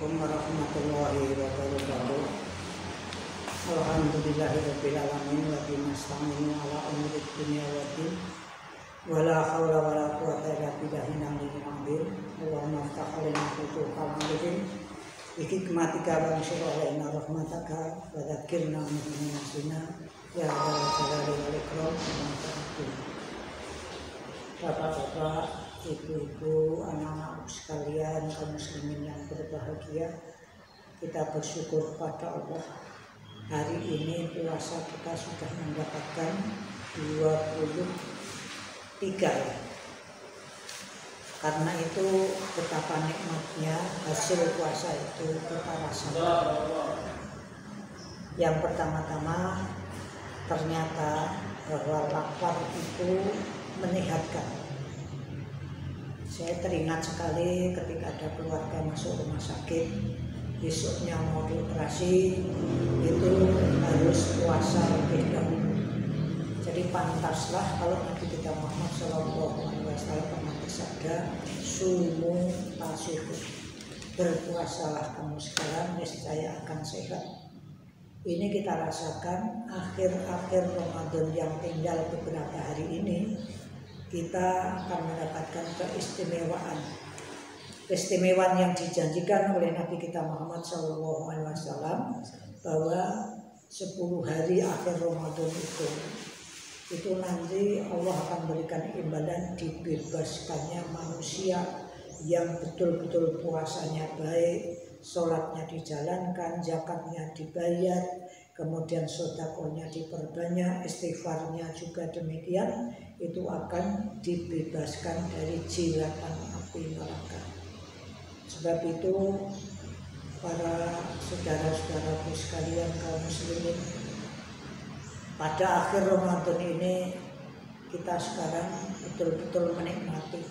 Assalamualaikum warahmatullahi wabarakatuh. Alhamdulillahirabbil alamin wa binasta'inu ala umuri dunya waddin. Wala haula wala quwwata illa billahil Allahumma iftah alaina futuhal arifin bi hikmatika wa anshur alaina rahmataka wa dzakkirna min nasina ya dzal jalali wal ikram. Bapak-bapak, ibu-ibu, anak-anak sekalian, kaum muslimin yang berbahagia, kita bersyukur pada Allah. Hari ini puasa kita sudah mendapatkan 23 ya. Karena itu betapa nikmatnya hasil puasa itu kita rasakan. Yang pertama-tama ternyata bahwa lapar itu menyehatkan. Saya teringat sekali ketika ada keluarga masuk rumah sakit, besoknya mau dioperasi, itu harus puasa lebih dahulu. Jadi pantaslah kalau Nabi kita Muhammad SAW pernah bersabda, sumu tasuhu, berpuasalah kamu sekarang, niscaya akan sehat. Ini kita rasakan akhir-akhir Ramadan yang tinggal beberapa hari ini. Kita akan mendapatkan keistimewaan yang dijanjikan oleh Nabi kita Muhammad SAW bahwa 10 hari akhir Ramadan itu nanti Allah akan berikan imbalan dibebaskannya manusia yang betul-betul puasanya baik, sholatnya dijalankan, zakatnya dibayar, kemudian sedekahnya diperbanyak, istighfarnya juga demikian. Itu akan dibebaskan dari jilatan api neraka. Sebab itu para saudara-saudaraku sekalian kaum muslimin, pada akhir Ramadan ini kita sekarang betul-betul menikmati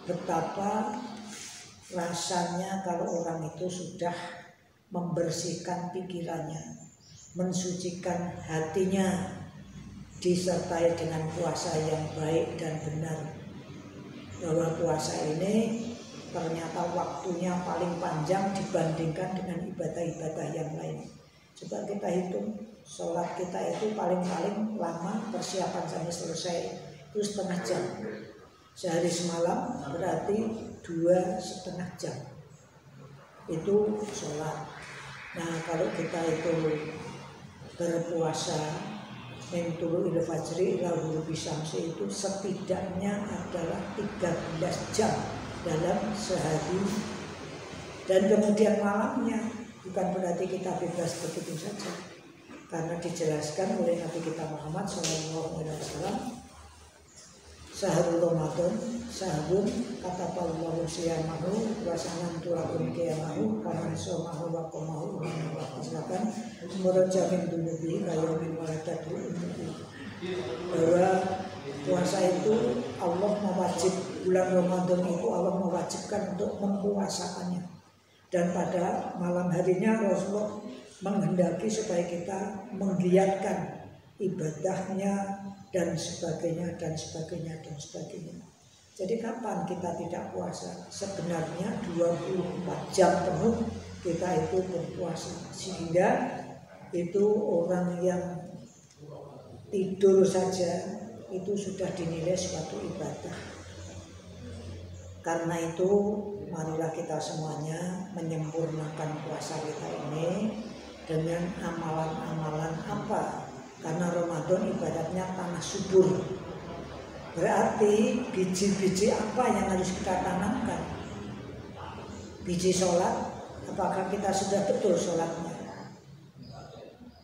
betapa rasanya kalau orang itu sudah membersihkan pikirannya, mensucikan hatinya, disertai dengan puasa yang baik dan benar. Bahwa puasa ini ternyata waktunya paling panjang dibandingkan dengan ibadah-ibadah yang lain. Coba kita hitung, sholat kita itu paling-paling lama persiapan sampai selesai itu setengah jam. Sehari semalam berarti 2,5 jam itu sholat. Nah kalau kita itu berpuasa min tulu'il fajri ila ghurubi syamsi itu setidaknya adalah 13 jam dalam sehari. Dan kemudian malamnya bukan berarti kita bebas begitu saja, karena dijelaskan oleh Nabi kita Muhammad SAW, Syahrul Ramadan syahrun kataballahu siyamahu wa sanantu lakum qiyamahu faman shamahu wa qamahu wa faslakan murajamin dunubi kayamin waladatu ummuhu. Bahwa puasa itu Allah mewajib, bulan Ramadan itu Allah mewajibkan untuk mempuasakannya. Dan pada malam harinya Rasulullah menghendaki supaya kita menggiatkan ibadahnya dan sebagainya dan sebagainya dan sebagainya. Jadi kapan kita tidak puasa? Sebenarnya 24 jam penuh kita itu berpuasa, sehingga itu orang yang tidur saja itu sudah dinilai suatu ibadah. Karena itu marilah kita semuanya menyempurnakan puasa kita ini dengan amalan-amalan apa? Karena Ramadan ibadatnya tanah subur. Berarti biji-biji apa yang harus kita tanamkan? Biji sholat, apakah kita sudah betul sholatnya?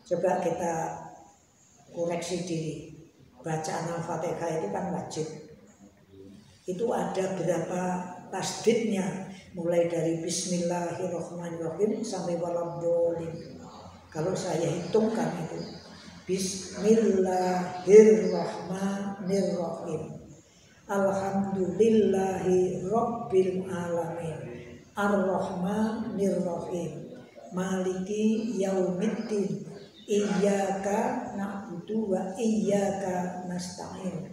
Coba kita koreksi diri. Bacaan Al-Fatihah itu kan wajib. Itu ada berapa tasdidnya, mulai dari Bismillahirrahmanirrahim sampai waladhdallin. Kalau saya hitungkan itu Bismillahirrahmanirrahim, Alhamdulillahi Rabbil Alamin, Ar-Rahmanirrahim, Maliki Yaumiddin, Iyyaka na'budu wa iyyaka nasta'in,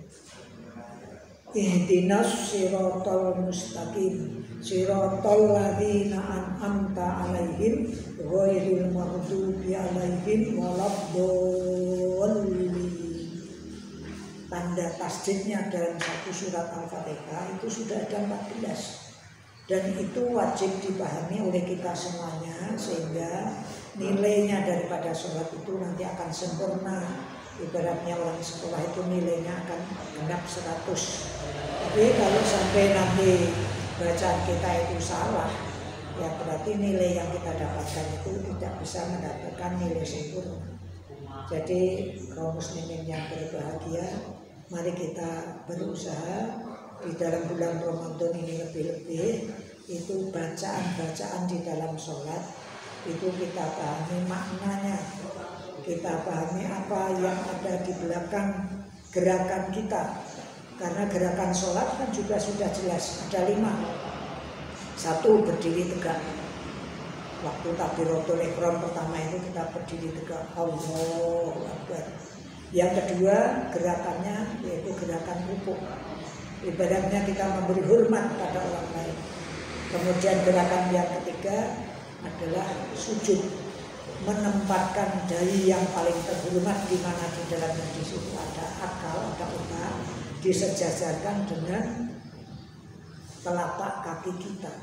Ihdinas siratal mustaqim, siratal ladzina an'amta 'alaihim ghairil maghdubi 'alaihim waladdallin. Tanda tasdidnya dalam satu surat Al-Fatihah itu sudah ada 14, dan itu wajib dipahami oleh kita semuanya, sehingga nilainya daripada sholat itu nanti akan sempurna. Ibaratnya orang sekolah itu nilainya akan genap 100. Tapi kalau sampai nanti bacaan kita itu salah, ya berarti nilai yang kita dapatkan itu tidak bisa mendapatkan nilai sempurna. Jadi kaum muslimin yang berbahagia, mari kita berusaha di dalam bulan Ramadan ini lebih-lebih itu bacaan-bacaan di dalam sholat itu kita pahami maknanya, kita pahami apa yang ada di belakang gerakan kita. Karena gerakan sholat kan juga sudah jelas, ada 5. 1, berdiri tegak. Waktu takbiratul ihram pertama itu kita berdiri tegak, Allahu Akbar. Yang kedua gerakannya yaitu gerakan rukuk. Ibaratnya kita memberi hormat pada orang lain. Kemudian gerakan yang ketiga adalah sujud, menempatkan dahi yang paling terhormat di mana di dalamnya di situ ada akal, ada otak, disejajarkan dengan telapak kaki kita.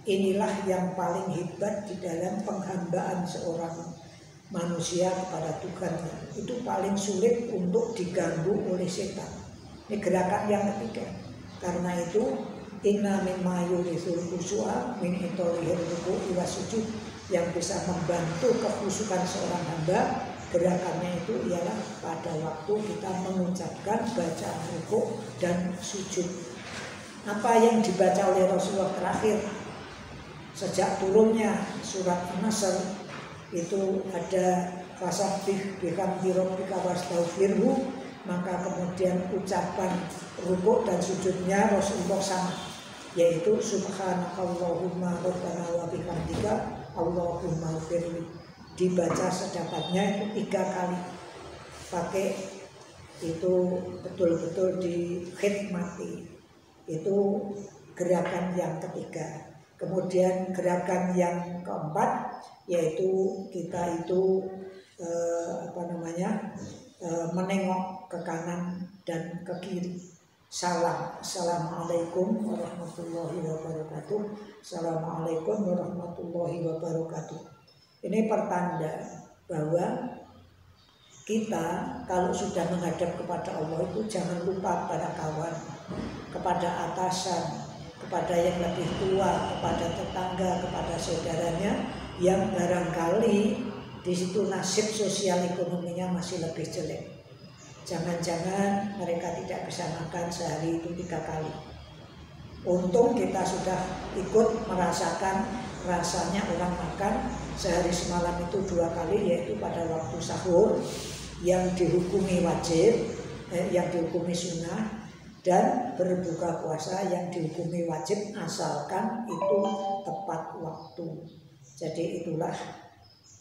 Inilah yang paling hebat di dalam penghambaan seorang manusia kepada Tuhannya. Itu paling sulit untuk diganggu oleh setan. Ini gerakan yang ketiga. Karena itu inna mimma yurisul khusyu'a min itolihir ruku'i wasujud, yang bisa membantu kekhusyukan seorang hamba, gerakannya itu ialah pada waktu kita mengucapkan bacaan rukuk dan sujud. Apa yang dibaca oleh Rasulullah terakhir sejak turunnya surat An-Nasr itu ada fasabbih bihamdi rabbika wastaghfirhu, maka kemudian ucapan rukuk dan sujudnya Rasulullah sama, yaitu subhanakallahumma rabbana wa bihamdika Allahumma firli, dibaca sedapatnya itu 3 kali, pakai itu betul-betul dikhidmati. Itu gerakan yang ketiga. Kemudian gerakan yang keempat yaitu kita itu menengok ke kanan dan ke kiri. Salam, assalamualaikum warahmatullahi wabarakatuh. Assalamualaikum warahmatullahi wabarakatuh. Ini pertanda bahwa kita kalau sudah menghadap kepada Allah itu jangan lupa pada kawan, kepada atasan, kepada yang lebih tua, kepada tetangga, kepada saudaranya yang barangkali di situ nasib sosial ekonominya masih lebih jelek. Jangan-jangan mereka tidak bisa makan sehari itu 3 kali. Untung kita sudah ikut merasakan rasanya orang makan sehari semalam itu 2 kali, yaitu pada waktu sahur yang dihukumi wajib, yang dihukumi sunnah, dan berbuka puasa yang dihukumi wajib asalkan itu tepat waktu. Jadi itulah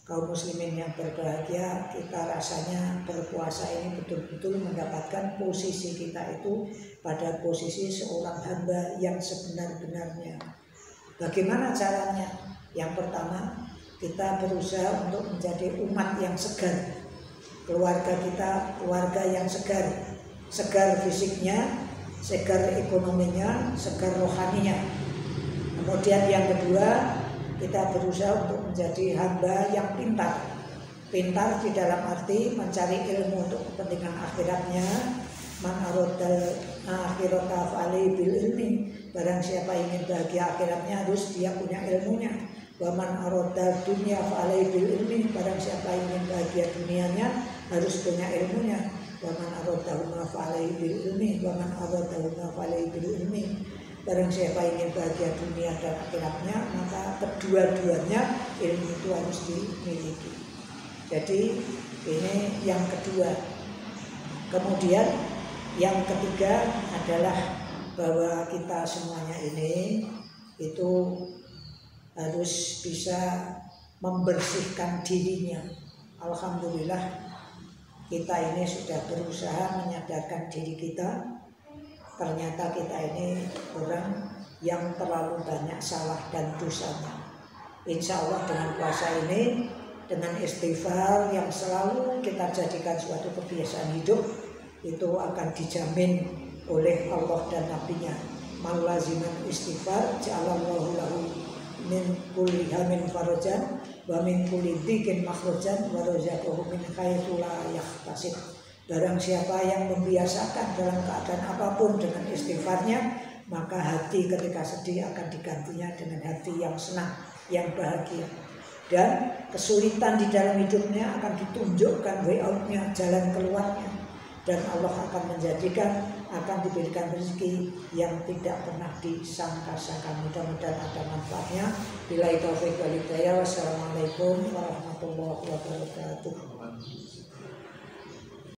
kaum muslimin yang berbahagia, kita rasanya berpuasa ini betul-betul mendapatkan posisi kita itu pada posisi seorang hamba yang sebenar-benarnya. Bagaimana caranya? Yang pertama, kita berusaha untuk menjadi umat yang segar. Keluarga kita, keluarga yang segar. Segar fisiknya, segar ekonominya, segar rohaninya. Kemudian yang kedua, kita berusaha untuk menjadi hamba yang pintar. Pintar di dalam arti mencari ilmu untuk kepentingan akhiratnya. Man aradal akhirata fa'alaihi bil ilmi. Barang siapa ingin bahagia akhiratnya harus dia punya ilmunya. Wa man aradal dunya fa'alaihi bil ilmi. Barang siapa ingin bahagia dunianya harus punya ilmunya. Wa man aradahuma fa'alaihi bil ilmi. Wa man aradahuma fa'alaihi bil ilmi. Barang siapa ingin bahagia dunia dan akhiratnya, maka kedua-duanya ilmu itu harus dimiliki. Jadi ini yang kedua. Kemudian yang ketiga adalah bahwa kita semuanya ini itu harus bisa membersihkan dirinya. Alhamdulillah kita ini sudah berusaha menyadarkan diri kita. Ternyata kita ini orang yang terlalu banyak salah dan dosanya. Insya Allah dengan puasa ini, dengan istighfar yang selalu kita jadikan suatu kebiasaan hidup, itu akan dijamin oleh Allah dan Nabi-Nya. Man laziman istighfar ja'alallahu lahu min kulli hammin farajan wa min kulli dhikin makhrajan wa razaqahu min haitsu la yahtasib. Barang siapa yang membiasakan dalam keadaan apapun dengan istighfarnya, maka hati ketika sedih akan digantinya dengan hati yang senang, yang bahagia. Dan kesulitan di dalam hidupnya akan ditunjukkan way out-nya, jalan keluarnya. Dan Allah akan menjadikan, akan diberikan rezeki yang tidak pernah disangka-sangka. Mudah-mudahan ada manfaatnya. Billahi taufiq wal hidayah. Wassalamualaikum warahmatullahi wabarakatuh.